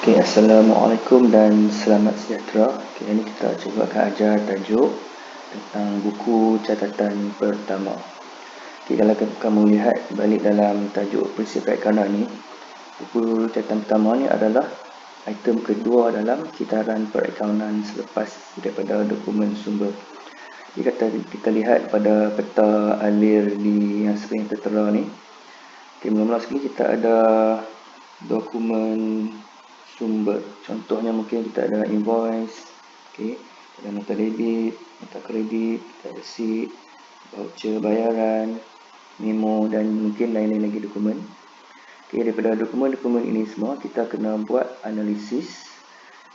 Okay, Assalamualaikum dan selamat sejahtera. Okay, ini kita cuba akan ajar tajuk tentang buku catatan pertama. Okay, kalau kamu lihat balik dalam tajuk prinsip baik kanan ni, buku catatan pertama ni adalah item kedua dalam kitaran perakaunan selepas daripada dokumen sumber. Jadi kita lihat pada peta alir di yang skrin tertera ni. Okay, mula-mula sekali kita ada dokumen sumber. Contohnya mungkin kita ada invoice, okay, ada nota debit, nota kredit, kita receipt, voucher bayaran, memo dan mungkin lain-lain lagi dokumen. Okay, daripada dokumen-dokumen ini semua kita kena buat analisis,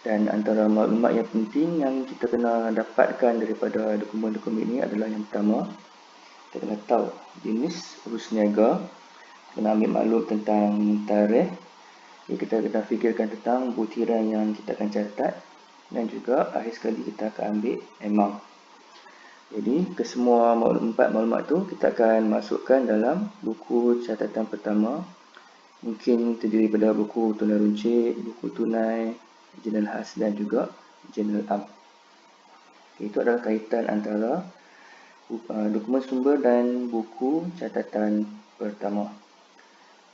dan antara maklumat yang penting yang kita kena dapatkan daripada dokumen-dokumen ini adalah yang pertama, kita kena tahu jenis urus niaga, kena ambil maklum tentang tarikh. Kita kena fikirkan tentang butiran yang kita akan catat, dan juga akhir sekali kita akan ambil amount. Jadi kesemua empat maklumat tu kita akan masukkan dalam buku catatan pertama. Mungkin terdiri pada buku tunai runcit, buku tunai, jurnal khas dan juga jurnal am. Itu adalah kaitan antara dokumen sumber dan buku catatan pertama.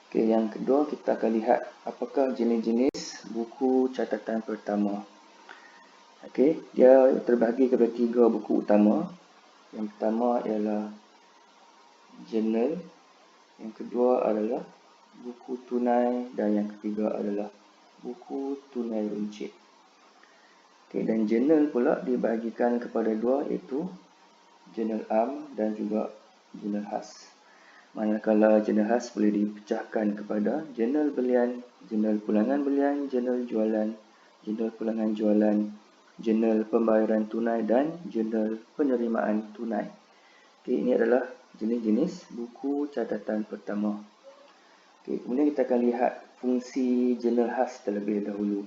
Okay, yang kedua kita akan lihat apakah jenis-jenis buku catatan pertama. Okay, dia terbahagi kepada 3 buku utama. Yang pertama ialah jurnal, yang kedua adalah buku tunai, dan yang ketiga adalah buku tunai runcit. Okay, dan jurnal pula dibahagikan kepada 2, iaitu jurnal am dan juga jurnal khas. Manakala jurnal khas boleh dipecahkan kepada jurnal belian, jurnal pulangan belian, jurnal jualan, jurnal pulangan jualan, jurnal pembayaran tunai dan jurnal penerimaan tunai. Okay, ini adalah jenis-jenis buku catatan pertama. Okay, kemudian kita akan lihat fungsi jurnal khas terlebih dahulu.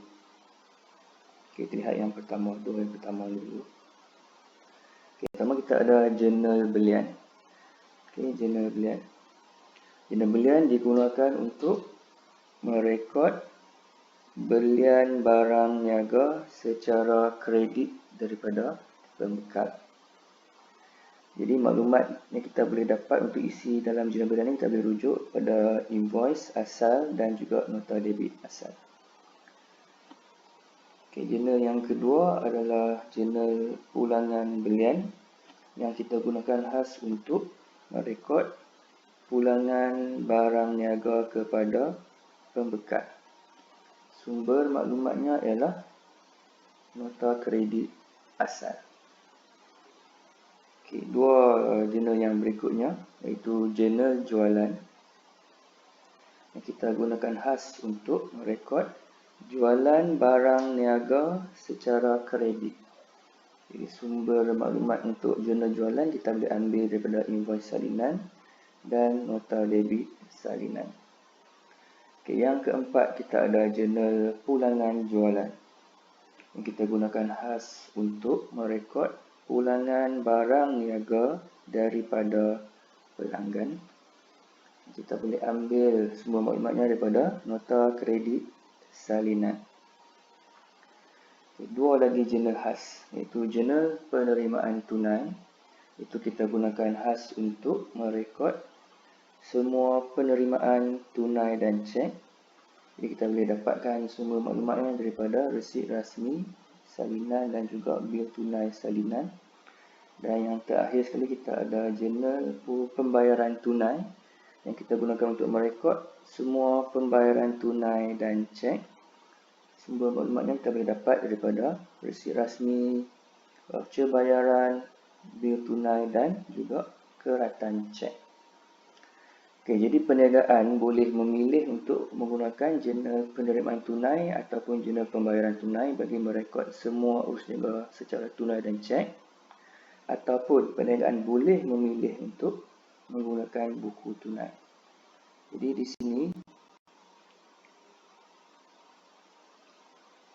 Okay, kita lihat yang pertama, yang pertama dulu. Okay, pertama kita ada jurnal belian. Okay, jurnal belian. Jurnal belian digunakan untuk merekod belian barang niaga secara kredit daripada pembekal. Jadi maklumat yang kita boleh dapat untuk isi dalam jurnal belian ini kita boleh rujuk pada invoice asal dan juga nota debit asal. Okay, jurnal yang kedua adalah jurnal pulangan belian yang kita gunakan khas untuk merekod pulangan barang niaga kepada pembekal. Sumber maklumatnya ialah nota kredit asal. Okay, 2 jurnal yang berikutnya iaitu jurnal jualan yang kita gunakan khas untuk merekod jualan barang niaga secara kredit. Jadi sumber maklumat untuk jurnal jualan kita boleh ambil daripada invoice salinan dan nota debit salinan. Okay, yang keempat kita ada jurnal pulangan jualan yang kita gunakan khas untuk merekod pulangan barang niaga daripada pelanggan. Kita boleh ambil semua maklumatnya daripada nota kredit salinan. Okay, 2 lagi jurnal khas iaitu jurnal penerimaan tunai. Itu kita gunakan khas untuk merekod semua penerimaan tunai dan cek. Jadi kita boleh dapatkan semua maklumatnya daripada resit rasmi salinan dan juga bil tunai salinan. Dan yang terakhir sekali kita ada jurnal pembayaran tunai yang kita gunakan untuk merekod semua pembayaran tunai dan cek. Sumber maklumatnya kita boleh dapat daripada resit rasmi, voucher bayaran, bil tunai dan juga keratan cek. Okay, jadi perniagaan boleh memilih untuk menggunakan jurnal penerimaan tunai ataupun jurnal pembayaran tunai bagi merekod semua urus niaga secara tunai dan cek, ataupun perniagaan boleh memilih untuk menggunakan buku tunai. Jadi di sini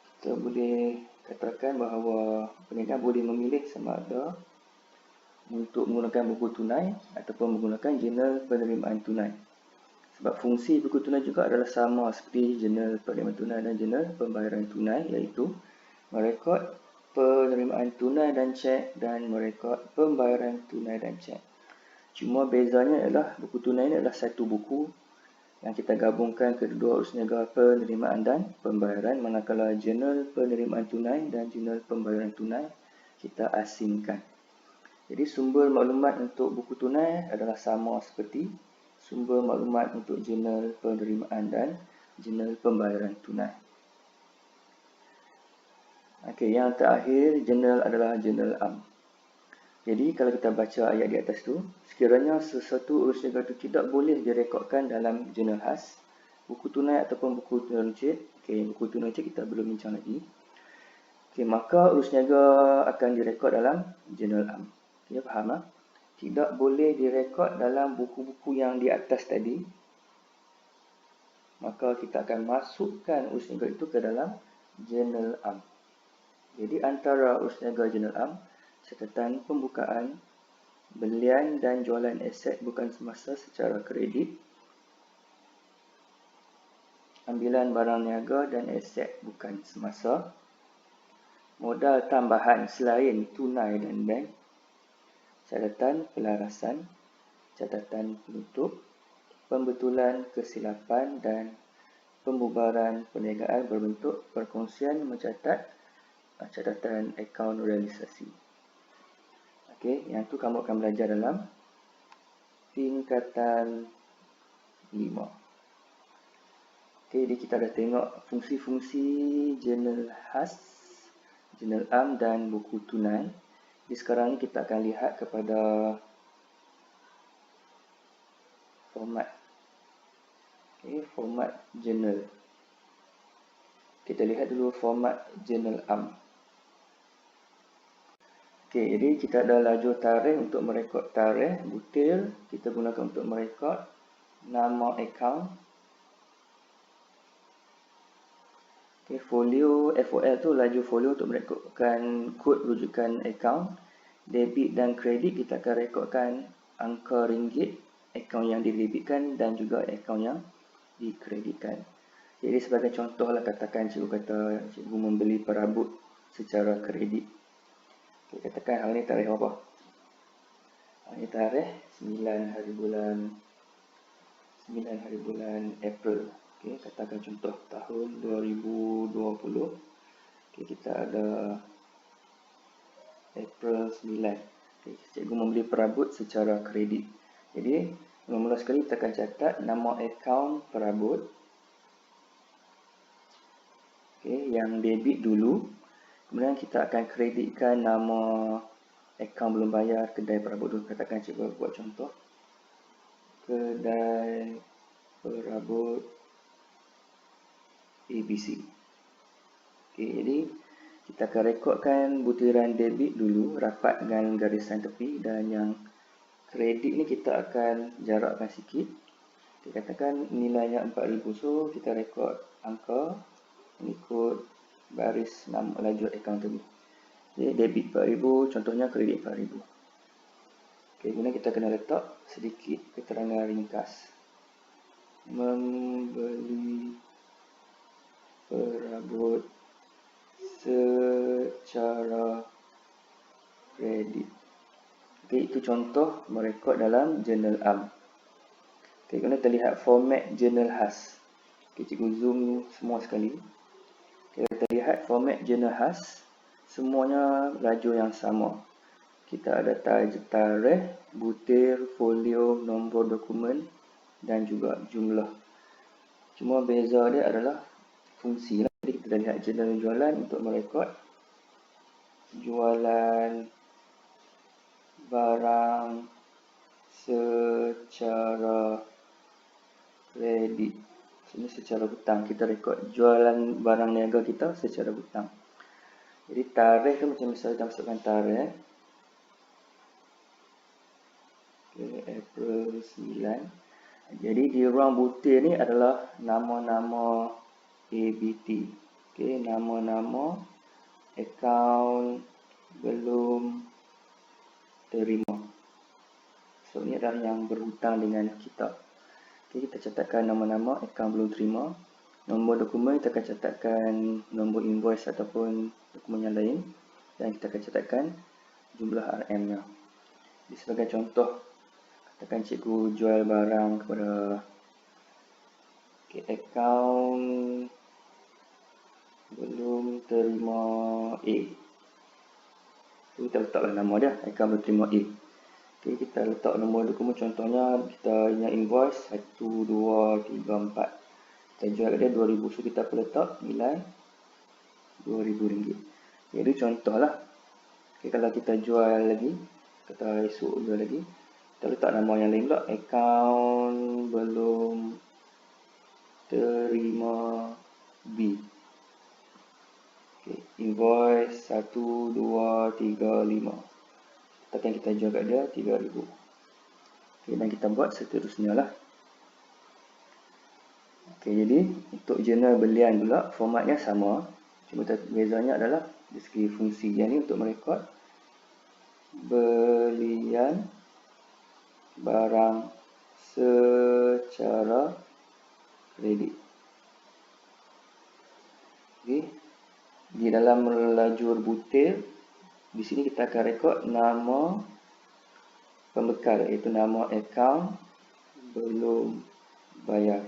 kita boleh katakan bahawa perniagaan boleh memilih sama ada untuk menggunakan buku tunai ataupun menggunakan jurnal penerimaan tunai. Sebab fungsi buku tunai juga adalah sama seperti jurnal penerimaan tunai dan jurnal pembayaran tunai, iaitu merekod penerimaan tunai dan cek dan merekod pembayaran tunai dan cek. Cuma bezanya adalah buku tunai ini adalah satu buku yang kita gabungkan kedua urus niaga penerimaan dan pembayaran, manakala jurnal penerimaan tunai dan jurnal pembayaran tunai kita asingkan. Jadi sumber maklumat untuk buku tunai adalah sama seperti sumber maklumat untuk jurnal penerimaan dan jurnal pembayaran tunai. Okey, yang terakhir jurnal adalah jurnal am. Jadi kalau kita baca ayat di atas tu, sekiranya sesuatu urus niaga itu tidak boleh direkodkan dalam jurnal khas, buku tunai ataupun buku tunai runcit, buku tunai runcit kita belum bincang lagi, maka urus niaga akan direkod dalam jurnal am. Faham tak? Tidak boleh direkod dalam buku-buku yang di atas tadi, maka kita akan masukkan urus niaga itu ke dalam jurnal am. Jadi antara urus niaga jurnal am, catatan pembukaan, belian dan jualan aset bukan semasa secara kredit, ambilan barang niaga dan aset bukan semasa, modal tambahan selain tunai dan bank, catatan pelarasan, catatan penutup, pembetulan kesilapan dan pembubaran perniagaan berbentuk perkongsian mencatat catatan akaun realisasi. Okey, yang tu kamu akan belajar dalam tingkatan 5. Okey, jadi kita dah tengok fungsi-fungsi jurnal khas, jurnal am dan buku tunai. Jadi sekarang ni kita akan lihat kepada format. Okey, format jurnal. Kita lihat dulu format jurnal am. Okey, jadi kita ada lajur tarikh untuk merekod tarikh, butir kita gunakan untuk merekod nama akaun. Okey, folio FOL tu laju folio untuk merekodkan kod rujukan akaun. Debit dan kredit kita akan rekodkan angka ringgit akaun yang didebitkan dan juga akaun yang dikreditkan. Jadi sebagai contoh lah, katakan cikgu kata cikgu membeli perabot secara kredit. Okay, katakan hal ni tarikh apa? Hal ni tarikh 9 hari bulan April. Okay, katakan contoh tahun 2020. Okay, kita ada April 9. Okay, cikgu membeli perabot secara kredit. Jadi, mula-mula sekali kita akan catat nama akaun perabot. Okay, yang debit dulu. Kemudian kita akan kreditkan nama akaun belum bayar kedai perabot dulu. Katakan cikgu buat contoh. Kedai perabot ABC. Okay, jadi kita akan rekodkan butiran debit dulu rapat dengan garisan tepi, dan yang kredit ni kita akan jarakkan sikit. Okay, katakan nilainya 4,000, so kita rekod angka mengikut baris nama lajur akaun tadi. Okay, debit 4,000, contohnya kredit 4,000. Okay, kemudian kita kena letak sedikit keterangan ringkas. Membeli perabot secara kredit. Okay, itu contoh merekod dalam jurnal am. Okay, kemudian kita lihat format jurnal khas. Okay, cikgu zoom semua sekali. Okay, kita lihat format jurnal khas, semuanya lajur yang sama. Kita ada tarikh, butir, folio, nombor dokumen dan juga jumlah. Cuma beza dia adalah fungsi lah. Jadi kita lihat jurnal jualan untuk merekod jualan barang secara kredit. Ini secara hutang, kita rekod jualan barang niaga kita secara hutang. Jadi tarikh tu macam misalnya kita masukkan tarikh April 9. Jadi di ruang butir ni adalah nama-nama ABT. Okay, nama-nama akaun belum terima. So ni adalah yang berhutang dengan kita. Okay, kita catatkan nama-nama akaun belum terima. Nombor dokumen kita akan catatkan nombor invoice ataupun dokumen yang lain. Dan kita akan catatkan jumlah RM-nya. Sebagai contoh, katakan cikgu jual barang kepada akaun belum terima A. Kita letaklah nama dia, akaun belum terima A. Okay, kita letak nombor dokumen, contohnya kita punya invoice 1, 2, 3, 4. Kita jual kat dia 2,000, so kita perlu letak nilai RM2,000. Jadi contohlah, okay, kalau kita jual lagi, kita esok jual lagi, kita letak nama yang lain pula, akaun belum terima B. Okay, invoice 1, 2, 3, 5. Katakan kita jual kat dia 3,000. Okay, dan kita buat seterusnya lah. Okay, jadi untuk jurnal belian pula formatnya sama. Cuma bezanya adalah dari segi fungsi. Yang ni untuk merekod belian barang secara kredit. Okay. Di dalam lajur butir, di sini kita akan rekod nama pembekal, iaitu nama akaun belum bayar.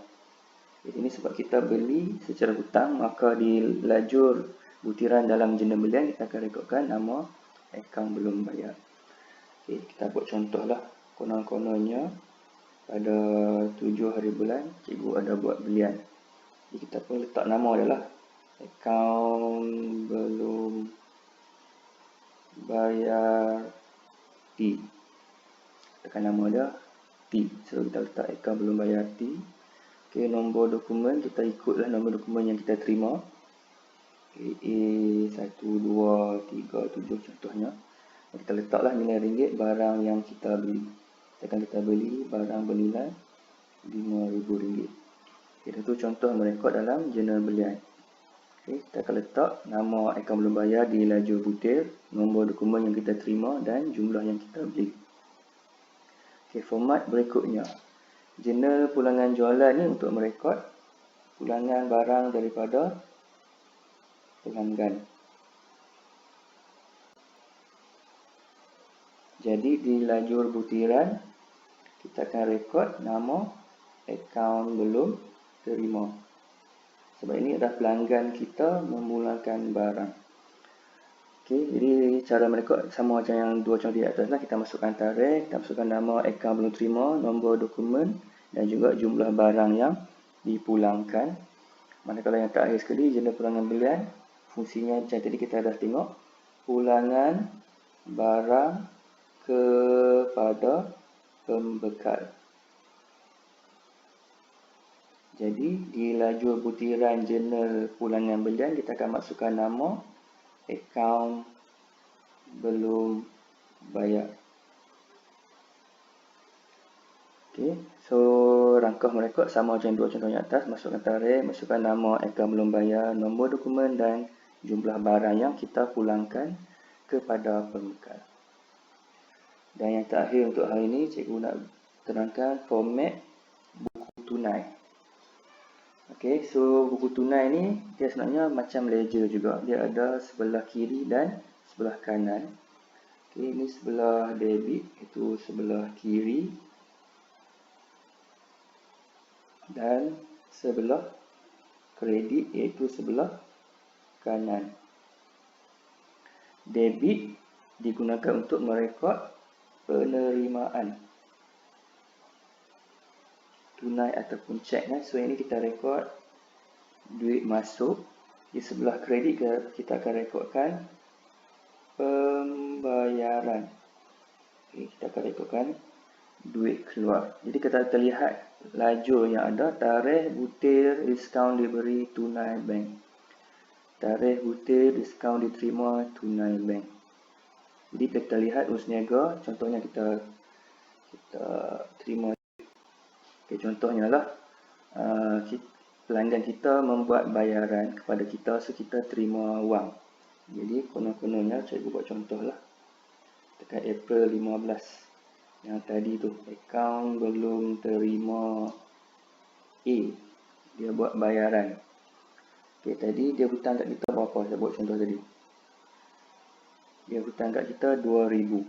Ini sebab kita beli secara hutang, maka di lajur butiran dalam jurnal belian kita akan rekodkan nama akaun belum bayar. Okay, kita buat contoh lah. Konon-kononnya pada 7 hari bulan cikgu ada buat belian. Jadi kita pun letak nama dia lah, akaun belum bayar T. Tekan nama dia T. So kita letak akaun belum bayar T. Okay, nombor dokumen kita ikutlah nombor dokumen yang kita terima. Okay, A1, 2, 3, 7 contohnya. Kita letaklah nilai ringgit barang yang kita beli. Kita beli barang bernilai RM5,000. Okay, itu contoh merekod dalam jurnal belian. Okay, kita akan letak nama akaun belum bayar di lajur butir, nombor dokumen yang kita terima dan jumlah yang kita beli. Okay, format berikutnya. Jurnal pulangan jualan ni untuk merekod pulangan barang daripada pelanggan. Jadi di lajur butiran kita akan rekod nama akaun belum terima. Sebab ini adalah pelanggan kita memulakan barang. Okay, jadi cara merekod sama macam yang dua contoh di atas lah. Kita masukkan tarikh, kita masukkan nama akaun belum terima, nombor dokumen dan juga jumlah barang yang dipulangkan. Manakala yang terakhir sekali, jurnal pulangan belian, fungsinya macam tadi kita dah tengok, pulangan barang kepada pembekal. Jadi di lajur butiran jurnal pulangan belian kita akan masukkan nama akaun belum bayar. Okay, so rangkap merekod sama macam dua contoh yang atas. Masukkan tarikh, masukkan nama akaun belum bayar, nombor dokumen dan jumlah barang yang kita pulangkan kepada pembekal. Dan yang terakhir untuk hari ini, cikgu nak terangkan format buku tunai. Okay, so buku tunai ni dia sebenarnya macam ledger juga. Dia ada sebelah kiri dan sebelah kanan. Okay, ini sebelah debit, itu sebelah kiri. Dan sebelah kredit, iaitu sebelah kanan. Debit digunakan untuk merekod penerimaan tunai ataupun cek. So ini kita rekod duit masuk. Di sebelah kredit kita akan rekodkan pembayaran. Okay, kita akan rekodkan duit keluar. Jadi kita terlihat lajur yang ada, tarikh butir diskaun diberi tunai bank, tarikh butir diskaun diterima tunai bank. Jadi kita lihat urus niaga, contohnya kita terima. Okay, contohnya lah pelanggan kita membuat bayaran kepada kita, so kita terima wang. Jadi konon-kononnya cikgu buat contoh lah. Tekan April 15 yang tadi tu, akaun belum terima A, dia buat bayaran. Okey, tadi dia hutang kat kita berapa? Saya buat contoh tadi. Dia hutang kat kita 2,000.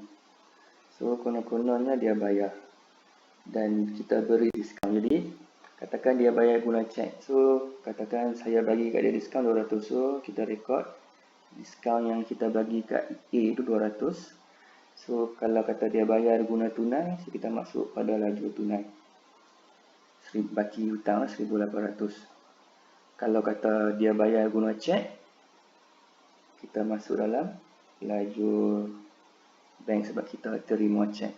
So, konon-kononnya dia bayar. Dan kita beri diskaun. Jadi, katakan dia bayar guna cek. So, katakan saya bagi kat dia diskaun 200. So, kita rekod diskaun yang kita bagi kat A itu 200. So, kalau kata dia bayar guna tunai, so kita masuk pada laju tunai. Baki hutang 1,800. Kalau kata dia bayar guna cek, kita masuk dalam lajur bank sebab kita terima cek.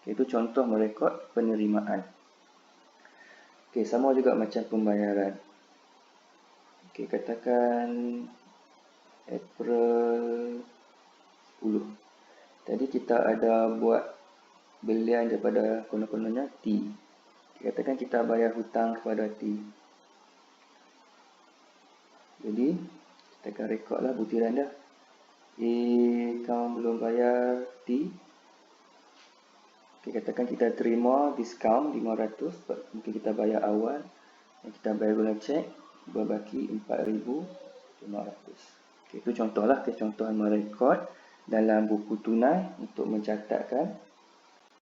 Okay, itu contoh merekod penerimaan. Okay, sama juga macam pembayaran. Okay, katakan April 10. Tadi kita ada buat belian daripada konon-kononnya T. Okay, katakan kita bayar hutang kepada T. Jadi, kita akan rekod lah butiran dah. Kamu belum bayar T. Okay, katakan kita terima diskaun 500 sebab mungkin kita bayar awal dan kita bayar guna cek, berbaki 4,500. Okay, itu contohlah kecontohan merekod dalam buku tunai untuk mencatatkan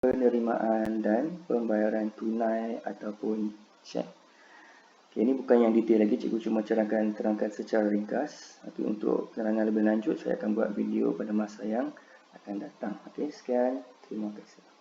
penerimaan dan pembayaran tunai ataupun cek. Okay, ini bukan yang detail lagi, cikgu cuma terangkan secara ringkas. Tapi untuk keterangan lebih lanjut, saya akan buat video pada masa yang akan datang. Okay, sekian. Terima kasih.